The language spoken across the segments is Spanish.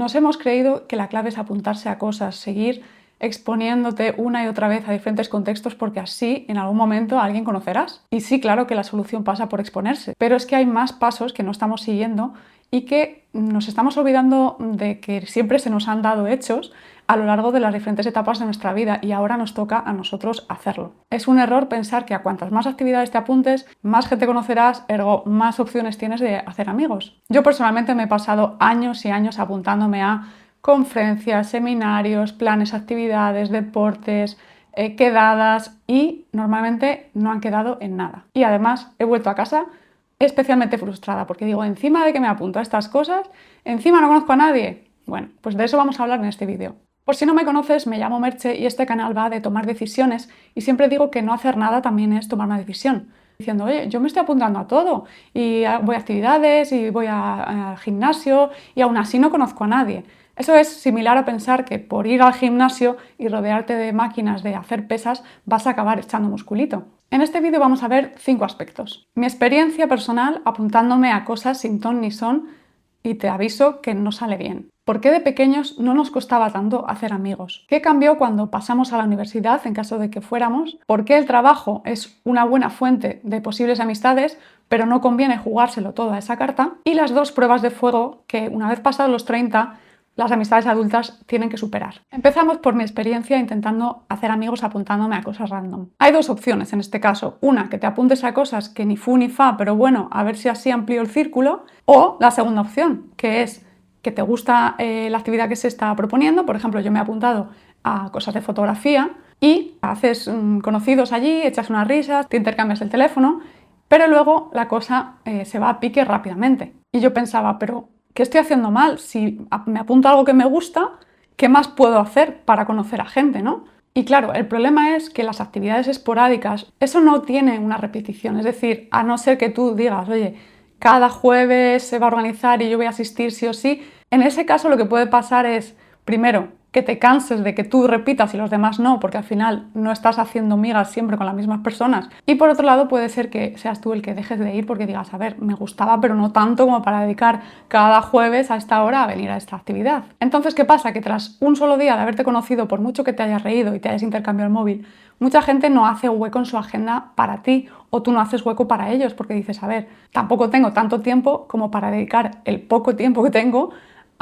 Nos hemos creído que la clave es apuntarse a cosas, seguir exponiéndote una y otra vez a diferentes contextos porque así en algún momento a alguien conocerás. Y sí, claro que la solución pasa por exponerse, pero es que hay más pasos que no estamos siguiendo y que nos estamos olvidando de que siempre se nos han dado hechos a lo largo de las diferentes etapas de nuestra vida y ahora nos toca a nosotros hacerlo. Es un error pensar que a cuantas más actividades te apuntes, más gente conocerás, ergo más opciones tienes de hacer amigos. Yo personalmente me he pasado años y años apuntándome a conferencias, seminarios, planes, actividades, deportes, quedadas y normalmente no han quedado en nada. Y además he vuelto a casa especialmente frustrada porque digo, encima de que me apunto a estas cosas, encima no conozco a nadie. Bueno, pues de eso vamos a hablar en este vídeo. Por si no me conoces, me llamo Merche y este canal va de tomar decisiones y siempre digo que no hacer nada también es tomar una decisión. Diciendo, oye, yo me estoy apuntando a todo y voy a actividades y voy al gimnasio y aún así no conozco a nadie. Eso es similar a pensar que por ir al gimnasio y rodearte de máquinas de hacer pesas vas a acabar echando musculito. En este vídeo vamos a ver 5 aspectos. Mi experiencia personal apuntándome a cosas sin ton ni son y te aviso que no sale bien. ¿Por qué de pequeños no nos costaba tanto hacer amigos? ¿Qué cambió cuando pasamos a la universidad en caso de que fuéramos? ¿Por qué el trabajo es una buena fuente de posibles amistades, pero no conviene jugárselo todo a esa carta? Y las 2 pruebas de fuego que una vez pasados los 30 las amistades adultas tienen que superar. Empezamos por mi experiencia intentando hacer amigos apuntándome a cosas random. Hay 2 opciones en este caso. Una, que te apuntes a cosas que ni fu ni fa, pero bueno, a ver si así amplío el círculo. O la segunda opción, que es que te gusta la actividad que se está proponiendo. Por ejemplo, yo me he apuntado a cosas de fotografía y haces conocidos allí, echas unas risas, te intercambias el teléfono, pero luego la cosa se va a pique rápidamente. Y yo pensaba, pero ¿qué estoy haciendo mal? Si me apunto a algo que me gusta, ¿qué más puedo hacer para conocer a gente, no? Y claro, el problema es que las actividades esporádicas, eso no tiene una repetición. Es decir, a no ser que tú digas, oye, cada jueves se va a organizar y yo voy a asistir sí o sí, en ese caso lo que puede pasar es, primero, que te canses de que tú repitas y los demás no, porque al final no estás haciendo migas siempre con las mismas personas. Y por otro lado puede ser que seas tú el que dejes de ir porque digas, a ver, me gustaba pero no tanto como para dedicar cada jueves a esta hora a venir a esta actividad. Entonces, ¿qué pasa? Que tras un solo día de haberte conocido, por mucho que te hayas reído y te hayas intercambiado el móvil, mucha gente no hace hueco en su agenda para ti o tú no haces hueco para ellos porque dices, a ver, tampoco tengo tanto tiempo como para dedicar el poco tiempo que tengo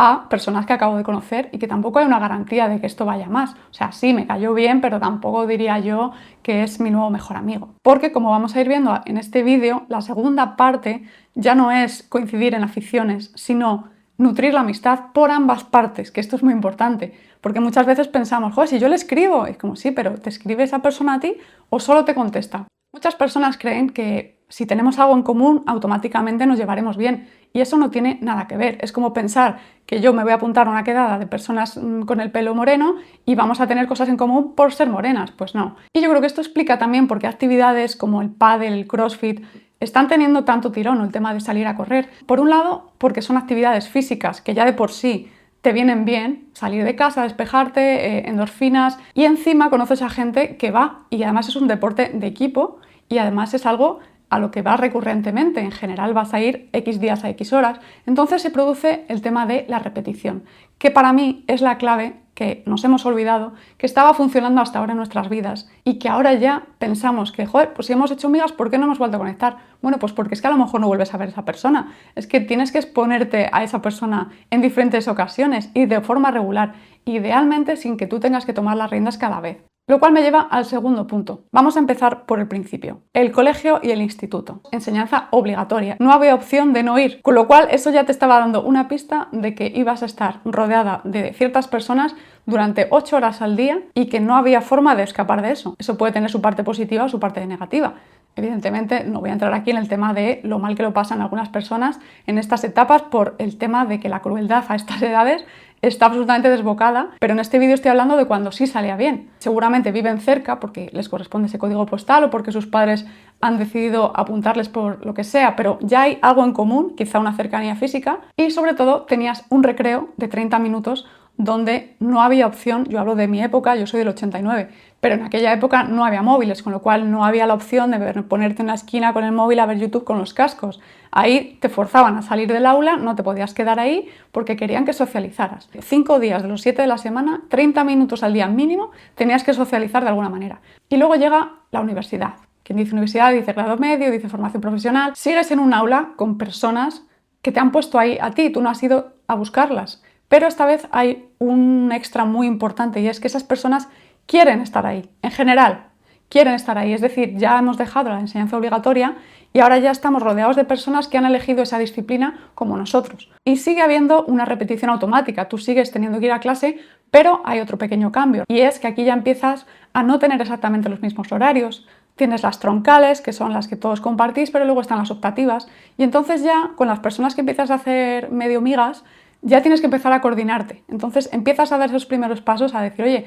a personas que acabo de conocer y que tampoco hay una garantía de que esto vaya más. O sea, sí, me cayó bien, pero tampoco diría yo que es mi nuevo mejor amigo. Porque como vamos a ir viendo en este vídeo, la segunda parte ya no es coincidir en aficiones, sino nutrir la amistad por ambas partes, que esto es muy importante. Porque muchas veces pensamos, joder, si yo le escribo, es como sí, pero ¿te escribe esa persona a ti o solo te contesta? Muchas personas creen que si tenemos algo en común, automáticamente nos llevaremos bien. Y eso no tiene nada que ver. Es como pensar que yo me voy a apuntar a una quedada de personas con el pelo moreno y vamos a tener cosas en común por ser morenas. Pues no. Y yo creo que esto explica también por qué actividades como el pádel, el crossfit, están teniendo tanto tirón, el tema de salir a correr. Por un lado, porque son actividades físicas que ya de por sí te vienen bien, salir de casa, despejarte, endorfinas, y encima conoces a gente que va y además es un deporte de equipo y además es algo a lo que vas recurrentemente. En general vas a ir X días a X horas. Entonces se produce el tema de la repetición, que para mí es la clave que nos hemos olvidado, que estaba funcionando hasta ahora en nuestras vidas y que ahora ya pensamos que, joder, pues si hemos hecho migas, ¿por qué no hemos vuelto a conectar? Bueno, pues porque es que a lo mejor no vuelves a ver a esa persona. Es que tienes que exponerte a esa persona en diferentes ocasiones y de forma regular, idealmente sin que tú tengas que tomar las riendas cada vez. Lo cual me lleva al segundo punto. Vamos a empezar por el principio. El colegio y el instituto. Enseñanza obligatoria. No había opción de no ir. Con lo cual eso ya te estaba dando una pista de que ibas a estar rodeada de ciertas personas durante 8 horas al día y que no había forma de escapar de eso. Eso puede tener su parte positiva o su parte negativa. Evidentemente no voy a entrar aquí en el tema de lo mal que lo pasan algunas personas en estas etapas por el tema de que la crueldad a estas edades está absolutamente desbocada, pero en este vídeo estoy hablando de cuando sí salía bien. Seguramente viven cerca porque les corresponde ese código postal o porque sus padres han decidido apuntarles por lo que sea, pero ya hay algo en común, quizá una cercanía física, y sobre todo tenías un recreo de 30 minutos donde no había opción, yo hablo de mi época, yo soy del 89, pero en aquella época no había móviles, con lo cual no había la opción de ponerte en una esquina con el móvil a ver YouTube con los cascos. Ahí te forzaban a salir del aula, no te podías quedar ahí porque querían que socializaras. 5 días de los 7 de la semana, 30 minutos al día mínimo, tenías que socializar de alguna manera. Y luego llega la universidad. Quien dice universidad dice grado medio, dice formación profesional. Sigues en un aula con personas que te han puesto ahí a ti, tú no has ido a buscarlas. Pero esta vez hay un extra muy importante y es que esas personas quieren estar ahí, en general, quieren estar ahí. Es decir, ya hemos dejado la enseñanza obligatoria y ahora ya estamos rodeados de personas que han elegido esa disciplina como nosotros. Y sigue habiendo una repetición automática, tú sigues teniendo que ir a clase, pero hay otro pequeño cambio y es que aquí ya empiezas a no tener exactamente los mismos horarios. Tienes las troncales, que son las que todos compartís, pero luego están las optativas. Y entonces ya con las personas que empiezas a hacer medio migas, ya tienes que empezar a coordinarte. Entonces empiezas a dar esos primeros pasos, a decir, oye,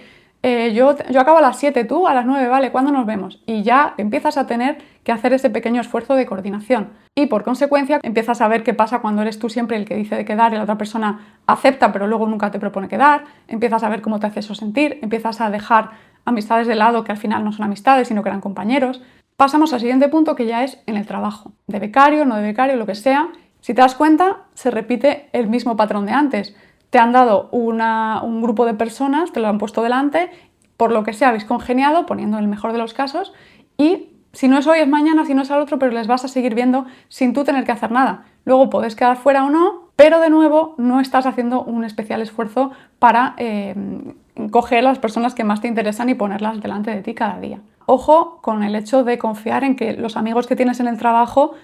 yo acabo a las 7, tú a las 9, ¿vale? ¿Cuándo nos vemos? Y ya empiezas a tener que hacer ese pequeño esfuerzo de coordinación. Y por consecuencia empiezas a ver qué pasa cuando eres tú siempre el que dice de quedar y la otra persona acepta pero luego nunca te propone quedar. Empiezas a ver cómo te hace eso sentir, empiezas a dejar amistades de lado que al final no son amistades sino que eran compañeros. Pasamos al siguiente punto que ya es en el trabajo. De becario, no de becario, lo que sea. Si te das cuenta, se repite el mismo patrón de antes. Te han dado un grupo de personas, te lo han puesto delante, por lo que sea habéis congeniado, poniendo el mejor de los casos, y si no es hoy es mañana, si no es al otro, pero les vas a seguir viendo sin tú tener que hacer nada. Luego podés quedar fuera o no, pero de nuevo no estás haciendo un especial esfuerzo para coger a las personas que más te interesan y ponerlas delante de ti cada día. Ojo con el hecho de confiar en que los amigos que tienes en el trabajo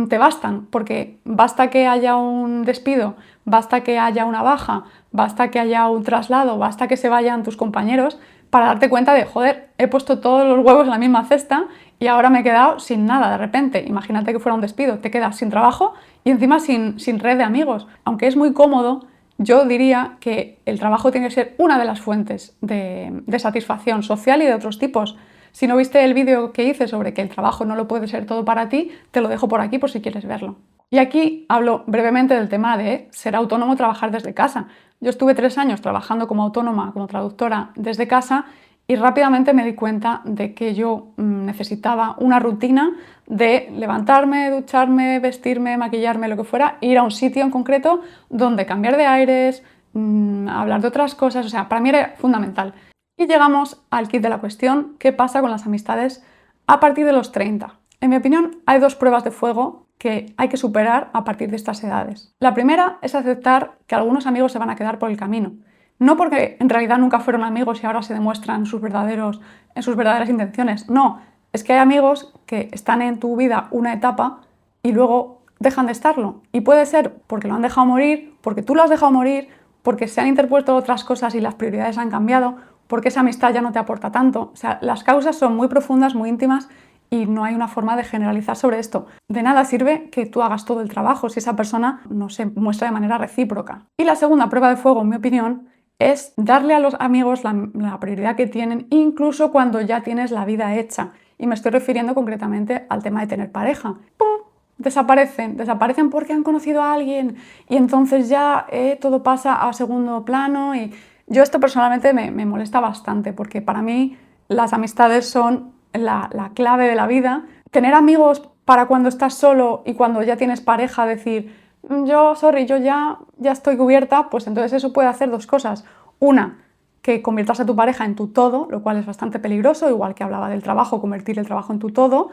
te bastan, porque basta que haya un despido, basta que haya una baja, basta que haya un traslado, basta que se vayan tus compañeros para darte cuenta de, joder, he puesto todos los huevos en la misma cesta y ahora me he quedado sin nada de repente. Imagínate que fuera un despido, te quedas sin trabajo y encima sin red de amigos. Aunque es muy cómodo, yo diría que el trabajo tiene que ser una de las fuentes de satisfacción social y de otros tipos. Si no viste el vídeo que hice sobre que el trabajo no lo puede ser todo para ti, te lo dejo por aquí por si quieres verlo. Y aquí hablo brevemente del tema de ser autónomo, trabajar desde casa. Yo estuve 3 años trabajando como autónoma, como traductora desde casa y rápidamente me di cuenta de que yo necesitaba una rutina de levantarme, ducharme, vestirme, maquillarme, lo que fuera, ir a un sitio en concreto donde cambiar de aires, hablar de otras cosas, o sea, para mí era fundamental. Y llegamos al kit de la cuestión, ¿qué pasa con las amistades a partir de los 30? En mi opinión, hay 2 pruebas de fuego que hay que superar a partir de estas edades. La primera es aceptar que algunos amigos se van a quedar por el camino. No porque en realidad nunca fueron amigos y ahora se demuestran sus verdaderas intenciones. No, es que hay amigos que están en tu vida una etapa y luego dejan de estarlo. Y puede ser porque lo han dejado morir, porque tú lo has dejado morir, porque se han interpuesto otras cosas y las prioridades han cambiado, porque esa amistad ya no te aporta tanto. O sea, las causas son muy profundas, muy íntimas y no hay una forma de generalizar sobre esto. De nada sirve que tú hagas todo el trabajo si esa persona no se muestra de manera recíproca. Y la segunda prueba de fuego, en mi opinión, es darle a los amigos la prioridad que tienen, incluso cuando ya tienes la vida hecha. Y me estoy refiriendo concretamente al tema de tener pareja. ¡Pum! Desaparecen porque han conocido a alguien y entonces ya todo pasa a segundo plano. Y yo esto personalmente me molesta bastante porque para mí las amistades son la clave de la vida. Tener amigos para cuando estás solo y cuando ya tienes pareja, decir, yo ya estoy cubierta, pues entonces eso puede hacer 2 cosas. Una, que conviertas a tu pareja en tu todo, lo cual es bastante peligroso, igual que hablaba del trabajo, convertir el trabajo en tu todo.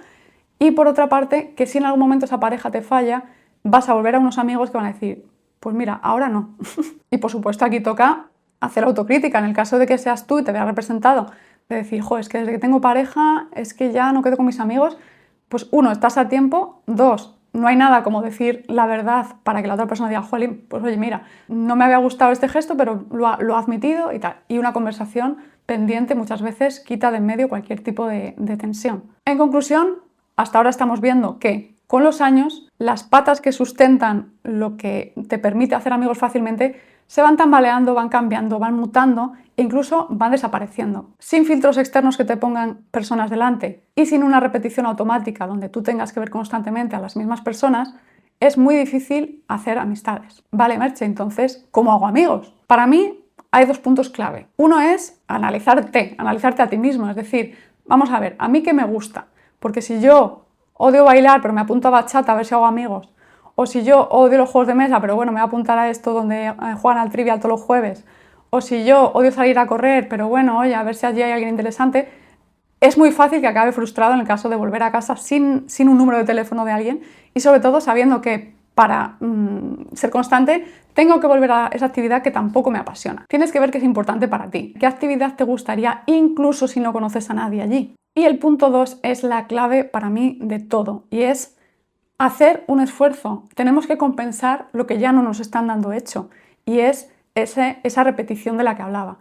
Y por otra parte, que si en algún momento esa pareja te falla, vas a volver a unos amigos que van a decir, pues mira, ahora no. Y por supuesto aquí toca hacer autocrítica en el caso de que seas tú y te veas representado, de decir, jo, es que desde que tengo pareja, es que ya no quedo con mis amigos. Pues 1, estás a tiempo, 2, no hay nada como decir la verdad para que la otra persona diga, jolín, pues oye, mira, no me había gustado este gesto, pero lo ha admitido y tal. Y una conversación pendiente muchas veces quita de en medio cualquier tipo de tensión. En conclusión, hasta ahora estamos viendo que con los años las patas que sustentan lo que te permite hacer amigos fácilmente se van tambaleando, van cambiando, van mutando e incluso van desapareciendo. Sin filtros externos que te pongan personas delante y sin una repetición automática donde tú tengas que ver constantemente a las mismas personas, es muy difícil hacer amistades. Vale, Merche, entonces, ¿cómo hago amigos? Para mí hay dos puntos clave. Uno es analizarte a ti mismo, es decir, vamos a ver, ¿a mí qué me gusta? Porque si yo odio bailar, pero me apunto a bachata a ver si hago amigos, o si yo odio los juegos de mesa, pero bueno, me voy a apuntar a esto donde juegan al Trivial todos los jueves, o si yo odio salir a correr, pero bueno, oye, a ver si allí hay alguien interesante, es muy fácil que acabe frustrado en el caso de volver a casa sin un número de teléfono de alguien y sobre todo sabiendo que para ser constante tengo que volver a esa actividad que tampoco me apasiona. Tienes que ver qué es importante para ti, qué actividad te gustaría incluso si no conoces a nadie allí. Y el punto 2 es la clave para mí de todo y es hacer un esfuerzo. Tenemos que compensar lo que ya no nos están dando hecho y es esa repetición de la que hablaba.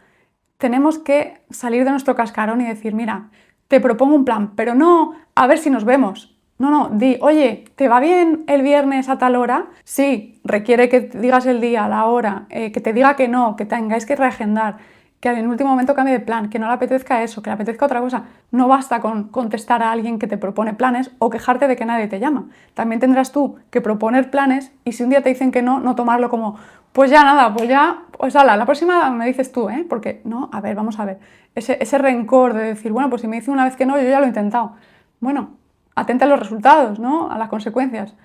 Tenemos que salir de nuestro cascarón y decir, mira, te propongo un plan, pero no a ver si nos vemos. No, di, oye, ¿te va bien el viernes a tal hora? Sí, requiere que digas el día, la hora, que te diga que no, que tengáis que reagendar, que en el último momento cambie de plan, que no le apetezca eso, que le apetezca otra cosa. No basta con contestar a alguien que te propone planes o quejarte de que nadie te llama. También tendrás tú que proponer planes y si un día te dicen que no, no tomarlo como, pues ya nada, pues ala, la próxima me dices tú, ¿eh? Porque, no, a ver, vamos a ver. Ese rencor de decir, bueno, pues si me dice una vez que no, yo ya lo he intentado. Bueno, atenta a los resultados, ¿no? A las consecuencias.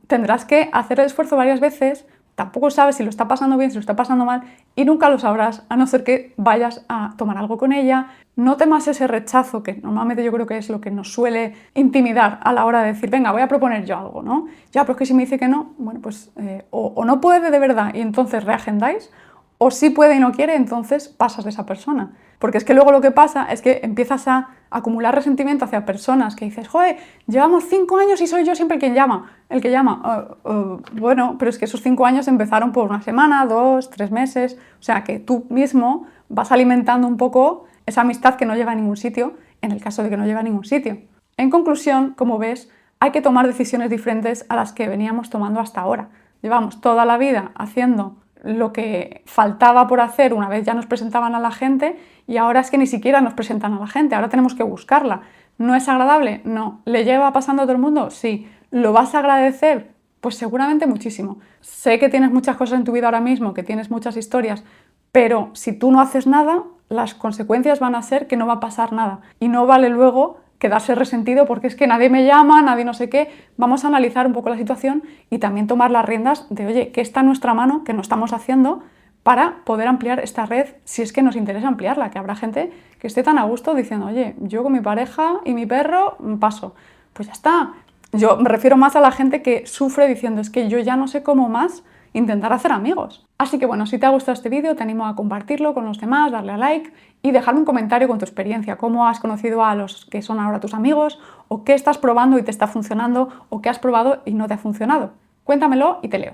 Tendrás que hacer el esfuerzo varias veces, tampoco sabes si lo está pasando bien, si lo está pasando mal, y nunca lo sabrás, a no ser que vayas a tomar algo con ella. No temas ese rechazo, que normalmente yo creo que es lo que nos suele intimidar a la hora de decir, venga, voy a proponer yo algo, ¿no? Ya, pero es que si me dice que no, bueno, pues o no puede de verdad y entonces reagendáis, o sí puede y no quiere, entonces pasas de esa persona. Porque es que luego lo que pasa es que empiezas a acumular resentimiento hacia personas que dices, joder, llevamos 5 años y soy yo siempre el que llama. Bueno, pero es que esos 5 años empezaron por una semana, 2, 3 meses, o sea que tú mismo vas alimentando un poco esa amistad que no lleva a ningún sitio, en el caso de que no lleve a ningún sitio. En conclusión, como ves, hay que tomar decisiones diferentes a las que veníamos tomando hasta ahora. Llevamos toda la vida haciendo lo que faltaba por hacer una vez ya nos presentaban a la gente y ahora es que ni siquiera nos presentan a la gente, ahora tenemos que buscarla. ¿No es agradable? No. ¿Le lleva pasando a todo el mundo? Sí. ¿Lo vas a agradecer? Pues seguramente muchísimo. Sé que tienes muchas cosas en tu vida ahora mismo, que tienes muchas historias, pero si tú no haces nada, las consecuencias van a ser que no va a pasar nada y no vale luego quedarse resentido porque es que nadie me llama, nadie no sé qué. Vamos a analizar un poco la situación y también tomar las riendas de, oye, ¿qué está en nuestra mano, que no estamos haciendo para poder ampliar esta red si es que nos interesa ampliarla? Que habrá gente que esté tan a gusto diciendo, oye, yo con mi pareja y mi perro paso. Pues ya está. Yo me refiero más a la gente que sufre diciendo, es que yo ya no sé cómo más intentar hacer amigos. Así que bueno, si te ha gustado este vídeo, te animo a compartirlo con los demás, darle a like y dejarme un comentario con tu experiencia, cómo has conocido a los que son ahora tus amigos, o qué estás probando y te está funcionando, o qué has probado y no te ha funcionado. Cuéntamelo y te leo.